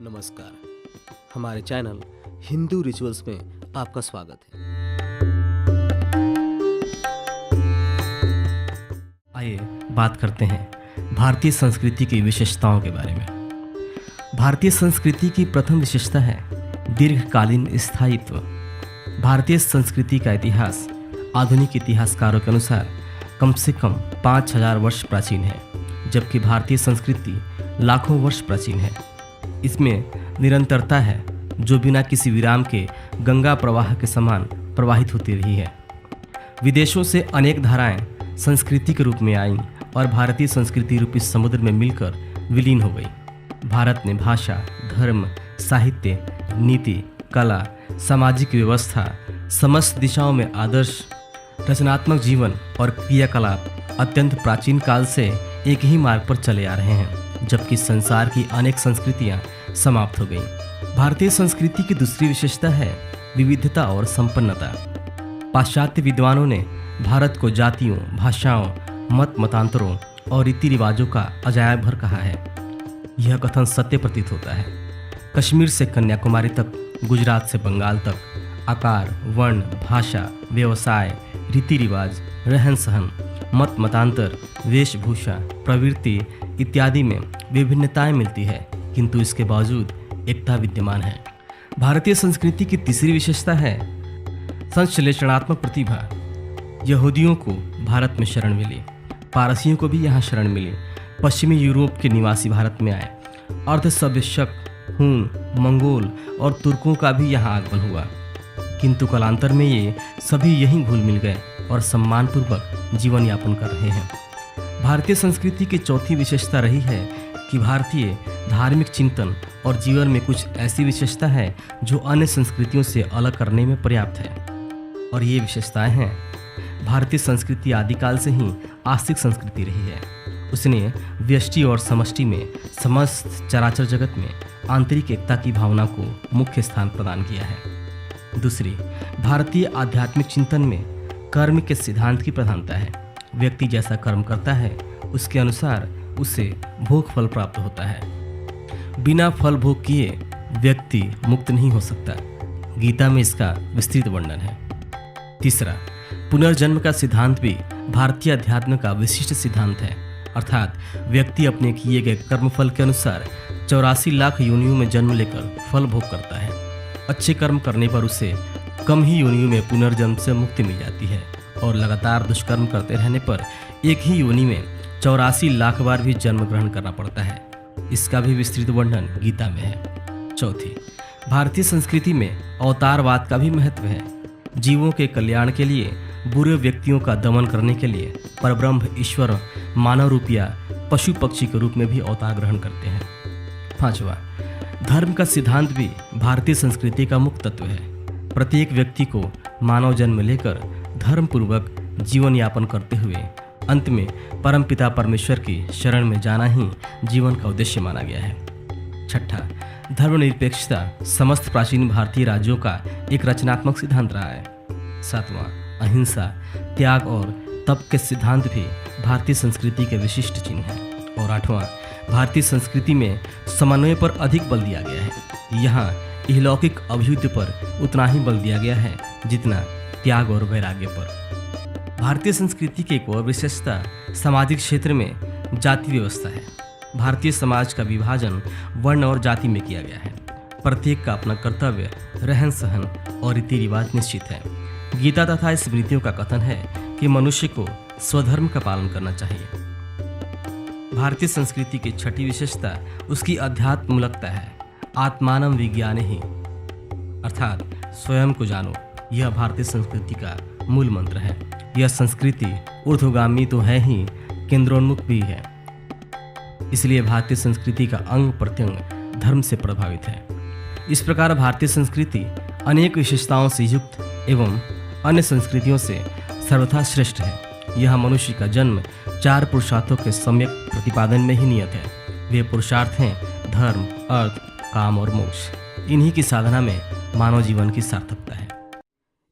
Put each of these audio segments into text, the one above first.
नमस्कार। हमारे channel Hindu rituals में आपका स्वागत है। आइए बात करते हैं भारतीय संस्कृति की विशेषताओं के बारे में। भारतीय संस्कृति की प्रथम विशेषता है दीर्घकालीन स्थायित्व। भारतीय संस्कृति का इतिहास आधुनिक इतिहासकारों के अनुसार कम से कम 5000 वर्ष प्राचीन है, जबकि भारतीय संस्कृति लाखों वर्ष प्राचीन है। इसमें निरंतरता है जो बिना किसी विराम के गंगा प्रवाह के समान प्रवाहित होती रही है। विदेशों से अनेक धाराएं संस्कृति के रूप में आईं और भारतीय संस्कृति रूपी समुद्र में मिलकर विलीन हो गई। भारत ने भाषा, धर्म, साहित्य, नीति, कला, सामाजिक व्यवस्था, समस्त दिशाओं में आदर्श, रचनात्मक जीवन और क्रियाकलाप अत्यंत प्राचीन काल से एक ही मार्ग पर चले आ रहे हैं, जबकि संसार की अनेक संस्कृतियां समाप्त हो गईं। भारतीय संस्कृति की दूसरी विशेषता है विविधता और संपन्नता। पाश्चात्य विद्वानों ने भारत को जातियों, भाषाओं, मतांतरों और रीति रिवाजों का अजायब घर कहा है। यह कथन सत्य प्रतीत होता है। कश्मीर से कन्याकुमारी तक, गुजरात से बंगाल तक, आकार, वर्ण, भाषा, व्यवसाय, रीति रिवाज, रहन सहन, मतांतर, वेशभूषा, प्रवृत्ति इत्यादि में विभिन्नताएं मिलती है, किंतु इसके बावजूद एकता विद्यमान है। भारतीय संस्कृति की तीसरी विशेषता है संश्लेषणात्मक प्रतिभा। यहूदियों को भारत में शरण मिली, पारसियों को भी यहाँ शरण मिली, पश्चिमी यूरोप के निवासी भारत में आए, अर्ध सभ्य शक, हून, मंगोल और तुर्कों का भी यहाँ आगमन हुआ, किंतु कालांतर में ये सभी यहीं घुल मिल गए और सम्मानपूर्वक जीवन यापन कर रहे हैं। भारतीय संस्कृति की चौथी विशेषता रही है कि भारतीय धार्मिक चिंतन और जीवन में कुछ ऐसी विशेषता है जो अन्य संस्कृतियों से अलग करने में पर्याप्त है, और ये विशेषताएं हैं भारतीय संस्कृति आदिकाल से ही आस्तिक संस्कृति रही है। उसने व्यष्टि और समष्टि में समस्त चराचर जगत में आंतरिक एकता की भावना को मुख्य स्थान प्रदान किया है। दूसरी, भारतीय आध्यात्मिक चिंतन में कर्म के सिद्धांत की प्रधानता है। व्यक्ति जैसा कर्म करता है उसके अनुसार उसे भोग फल प्राप्त होता है। बिना फल भोग किए व्यक्ति मुक्त नहीं हो सकता। गीता में इसका विस्तृत वर्णन है। तीसरा, पुनर्जन्म का सिद्धांत भी भारतीय अध्यात्म का विशिष्ट सिद्धांत है, अर्थात व्यक्ति अपने किए गए कर्मफल के अनुसार 84 लाख योनियों में जन्म लेकर फल भोग करता है। अच्छे कर्म करने पर उसे कम ही योनियों में पुनर्जन्म से मुक्ति मिल जाती है, और लगातार दुष्कर्म करते रहने पर एक ही योनि में 84 लाख बार भी जन्म ग्रहण करना पड़ता है। इसका भी विस्तृत वर्णन गीता में है। चौथी, भारतीय संस्कृति में अवतारवाद का भी महत्व है। जीवों के कल्याण के लिए, बुरे व्यक्तियों का दमन करने के लिए परब्रह्म ईश्वर मानव रूप या पशु पक्षी के रूप में भी अवतार ग्रहण करते हैं। पांचवा, धर्म का सिद्धांत भी भारतीय संस्कृति का मुख्य तत्व है। प्रत्येक व्यक्ति को मानव जन्म लेकर धर्म पूर्वक जीवन यापन करते हुए अंत में परमपिता परमेश्वर की शरण में जाना ही जीवन का उद्देश्य माना गया है। छठा, धर्मनिरपेक्षता समस्त प्राचीन भारतीय राज्यों का एक रचनात्मक सिद्धांत रहा है। सातवां, अहिंसा, त्याग और तप के सिद्धांत भी भारतीय संस्कृति के विशिष्ट चिन्ह हैं। और आठवां, भारतीय संस्कृति में समन्वय पर अधिक बल दिया गया है। यहाँ इहलौकिक अभ्युदय पर उतना ही बल दिया गया है जितना त्याग और वैराग्य पर। भारतीय संस्कृति की एक और विशेषता सामाजिक क्षेत्र में जाति व्यवस्था है। भारतीय समाज का विभाजन वर्ण और जाति में किया गया है। प्रत्येक का अपना कर्तव्य, रहन सहन और रीति रिवाज निश्चित है। गीता तथा स्मृतियों का कथन है कि मनुष्य को स्वधर्म का पालन करना चाहिए। भारतीय संस्कृति की छठी विशेषता उसकी अध्यात्ममूलकता है। आत्मानं विज्ञाने ही, अर्थात स्वयं को जानो, यह भारतीय संस्कृति का मूल मंत्र है। यह संस्कृति ऊर्ध्वगामी तो है ही, केंद्रोन्मुख भी है। इसलिए भारतीय संस्कृति का अंग प्रत्यंग धर्म से प्रभावित है। इस प्रकार भारतीय संस्कृति अनेक विशेषताओं से युक्त एवं अन्य संस्कृतियों से सर्वथा श्रेष्ठ है। यह मनुष्य का जन्म 4 पुरुषार्थों के सम्यक प्रतिपादन में ही नियत है। वे पुरुषार्थ हैं धर्म, अर्थ, काम और मोक्ष। इन्हीं की साधना में मानव जीवन की सार्थकता है।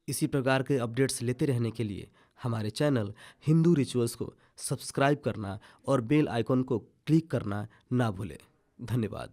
इसी प्रकार के अपडेट्स लेते रहने के लिए हमारे चैनल हिंदू रिचुअल्स को सब्सक्राइब करना और बेल आइकॉन को क्लिक करना ना भूलें। धन्यवाद।